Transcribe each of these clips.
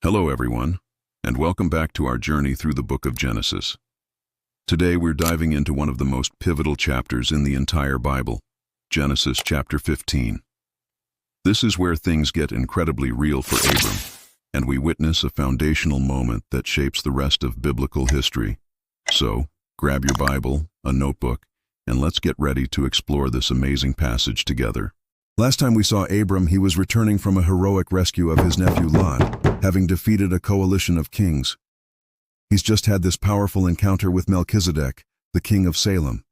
Hello everyone, and welcome back to our journey through the book of Genesis. Today we're diving into one of the most pivotal chapters in the entire Bible, Genesis chapter 15. This is where things get incredibly real for Abram, and we witness a foundational moment that shapes the rest of biblical history. So, grab your Bible, a notebook, and let's get ready to explore this amazing passage together. Last time we saw Abram, he was returning from a heroic rescue of his nephew Lot, having defeated a coalition of kings. He's just had this powerful encounter with Melchizedek, the king of Salem.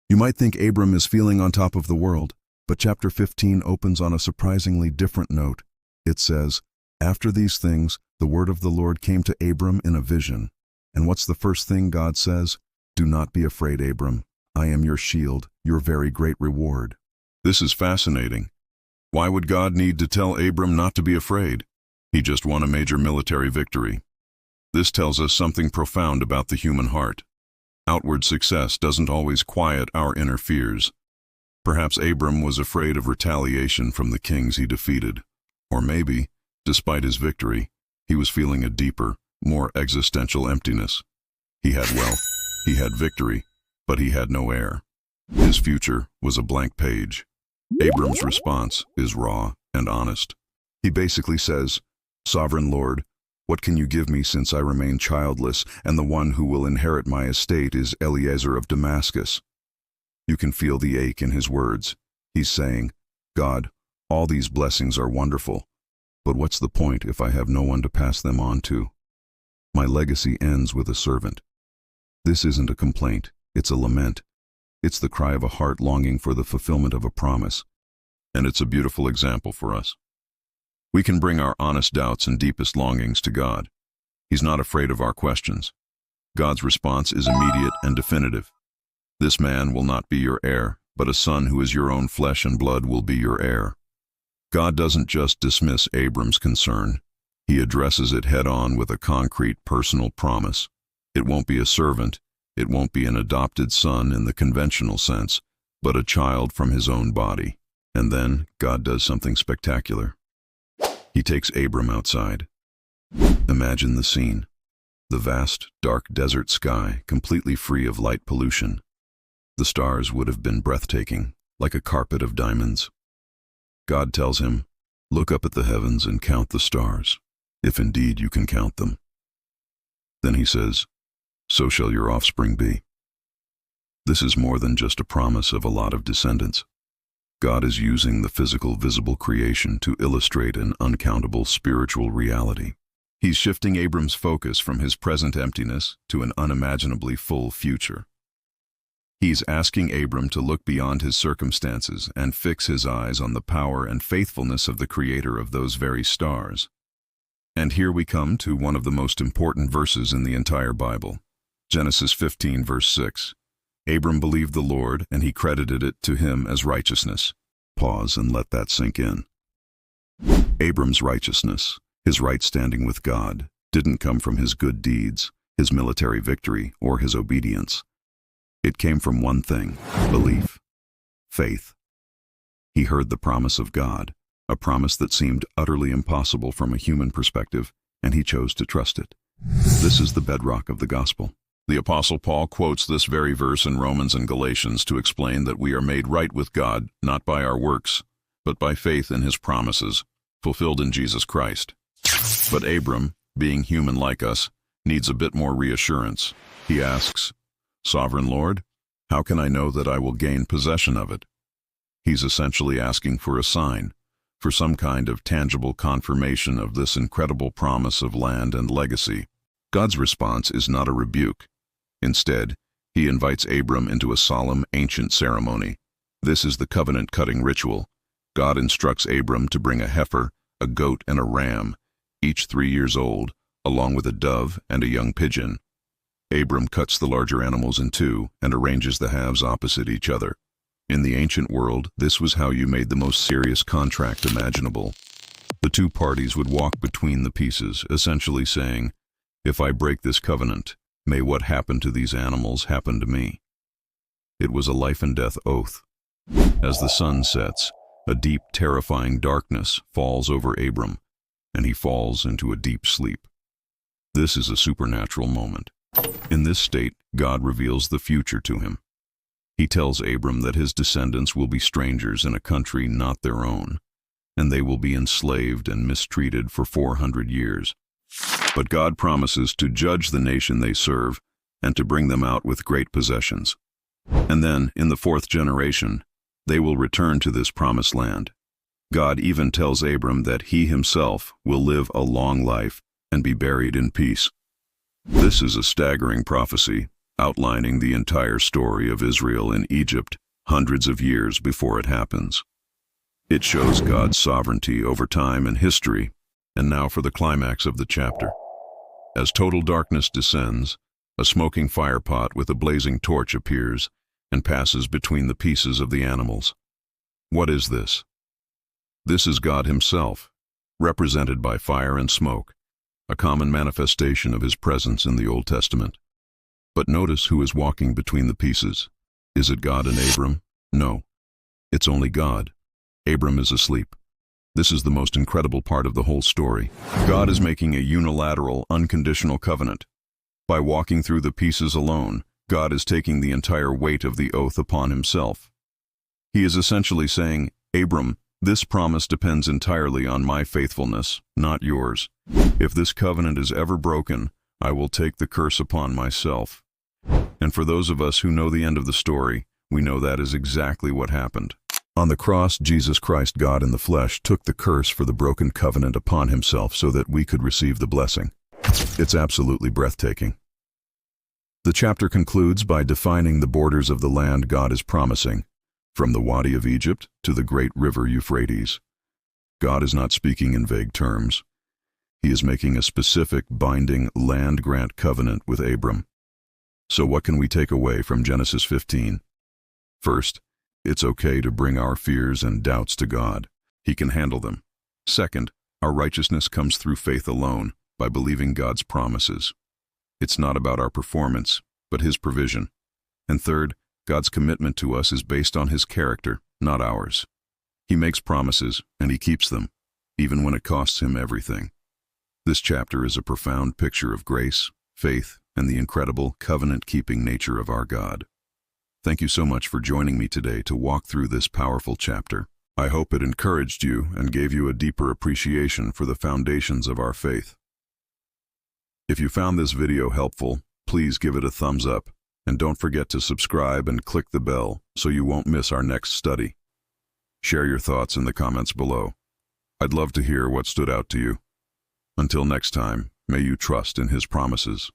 You might think Abram is feeling on top of the world, but chapter 15 opens on a surprisingly different note. It says, "After these things, the word of the Lord came to Abram in a vision." And what's the first thing God says? "Do not be afraid, Abram. I am your shield, your very great reward." This is fascinating. Why would God need to tell Abram not to be afraid? He just won a major military victory. This tells us something profound about the human heart. Outward success doesn't always quiet our inner fears. Perhaps Abram was afraid of retaliation from the kings he defeated. Or maybe, despite his victory, he was feeling a deeper, more existential emptiness. He had wealth, he had victory, but he had no heir. His future was a blank page. Abram's response is raw and honest. He basically says, "Sovereign Lord, what can you give me since I remain childless, and the one who will inherit my estate is Eliezer of Damascus?" You can feel the ache in his words. He's saying, "God, all these blessings are wonderful, but what's the point if I have no one to pass them on to? My legacy ends with a servant." This isn't a complaint, it's a lament. It's the cry of a heart longing for the fulfillment of a promise. And it's a beautiful example for us. We can bring our honest doubts and deepest longings to God. He's not afraid of our questions. God's response is immediate and definitive. "This man will not be your heir, but a son who is your own flesh and blood will be your heir." God doesn't just dismiss Abram's concern. He addresses it head-on with a concrete personal promise. It won't be a servant. It won't be an adopted son in the conventional sense, but a child from his own body. And then God does something spectacular. He takes Abram outside. Imagine the scene. The vast, dark desert sky, completely free of light pollution. The stars would have been breathtaking, like a carpet of diamonds. God tells him, "Look up at the heavens and count the stars, if indeed you can count them." Then he says, "So shall your offspring be." This is more than just a promise of a lot of descendants. God is using the physical, visible creation to illustrate an uncountable spiritual reality. He's shifting Abram's focus from his present emptiness to an unimaginably full future. He's asking Abram to look beyond his circumstances and fix his eyes on the power and faithfulness of the Creator of those very stars. And here we come to one of the most important verses in the entire Bible. Genesis 15 verse 6. Abram believed the Lord, and he credited it to him as righteousness. Pause and let that sink in. Abram's righteousness, his right standing with God, didn't come from his good deeds, his military victory, or his obedience. It came from one thing: belief, faith. He heard the promise of God, a promise that seemed utterly impossible from a human perspective, and he chose to trust it. This is the bedrock of the gospel. The Apostle Paul quotes this very verse in Romans and Galatians to explain that we are made right with God, not by our works, but by faith in his promises, fulfilled in Jesus Christ. But Abram, being human like us, needs a bit more reassurance. He asks, "Sovereign Lord, how can I know that I will gain possession of it?" He's essentially asking for a sign, for some kind of tangible confirmation of this incredible promise of land and legacy. God's response is not a rebuke. Instead, he invites Abram into a solemn, ancient ceremony. This is the covenant-cutting ritual. God instructs Abram to bring a heifer, a goat, and a ram, each 3 years old, along with a dove and a young pigeon. Abram cuts the larger animals in two and arranges the halves opposite each other. In the ancient world, this was how you made the most serious contract imaginable. The two parties would walk between the pieces, essentially saying, "If I break this covenant, may what happened to these animals happen to me." It was a life and death oath. As the sun sets, a deep, terrifying darkness falls over Abram, and he falls into a deep sleep. This is a supernatural moment. In this state, God reveals the future to him. He tells Abram that his descendants will be strangers in a country not their own, and they will be enslaved and mistreated for 400 years. But God promises to judge the nation they serve and to bring them out with great possessions. And then, in the 4th generation, they will return to this promised land. God even tells Abram that he himself will live a long life and be buried in peace. This is a staggering prophecy, outlining the entire story of Israel in Egypt hundreds of years before it happens. It shows God's sovereignty over time and history. And now for the climax of the chapter. As total darkness descends, a smoking firepot with a blazing torch appears and passes between the pieces of the animals. What is this? This is God himself, represented by fire and smoke, a common manifestation of his presence in the Old Testament. But notice who is walking between the pieces. Is it God and Abram? No, it's only God. Abram is asleep. This is the most incredible part of the whole story. God is making a unilateral, unconditional covenant. By walking through the pieces alone, God is taking the entire weight of the oath upon himself. He is essentially saying, Abram, this promise depends entirely on my faithfulness, not yours. If this covenant is ever broken, I will take the curse upon myself. And for those of us who know the end of the story, we know that is exactly what happened. On the cross, Jesus Christ, God in the flesh, took the curse for the broken covenant upon himself so that we could receive the blessing. It's absolutely breathtaking. The chapter concludes by defining the borders of the land God is promising, from the Wadi of Egypt to the great river Euphrates. God is not speaking in vague terms. He is making a specific, binding land-grant covenant with Abram. So what can we take away from Genesis 15? First, it's okay to bring our fears and doubts to God. He can handle them. Second, our righteousness comes through faith alone, by believing God's promises. It's not about our performance, but his provision. And third, God's commitment to us is based on his character, not ours. He makes promises, and he keeps them, even when it costs him everything. This chapter is a profound picture of grace, faith, and the incredible covenant-keeping nature of our God. Thank you so much for joining me today to walk through this powerful chapter. I hope it encouraged you and gave you a deeper appreciation for the foundations of our faith. If you found this video helpful, please give it a thumbs up, and don't forget to subscribe and click the bell so you won't miss our next study. Share your thoughts in the comments below. I'd love to hear what stood out to you. Until next time, may you trust in his promises.